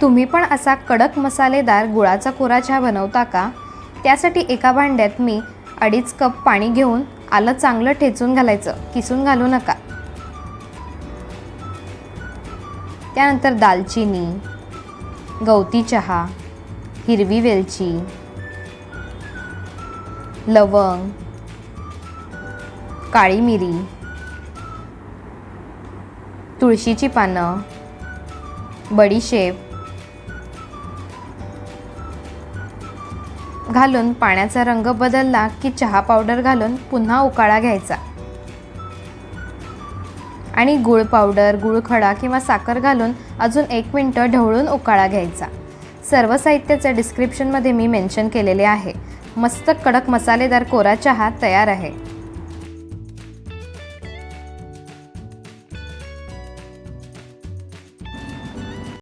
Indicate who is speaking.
Speaker 1: तुम्ही पण असा कडक मसालेदार गुळाचा कोरा चहा बनवता का? त्यासाठी एका भांड्यात मी 2.5 कप पाणी घेऊन आलं चांगलं ठेचून घालायचं, किसून घालू नका. त्यानंतर दालचिनी, गवती चहा, हिरवी वेलची, लवंग, काळी मिरी, तुळशीची पानं, बडीशेप घालून पाण्याचा रंग बदलला की चहा पावडर घालून पुन्हा उकाळा घ्यायचा आणि गूळ पावडर, गूळ खडा किंवा साखर घालून अजून 1 मिनिट ढवळून उकाळा घ्यायचा. सर्व साहित्याचं डिस्क्रिप्शनमध्ये मी मेन्शन केलेले आहे. मस्त कडक मसालेदार कोरा चहा तयार आहे.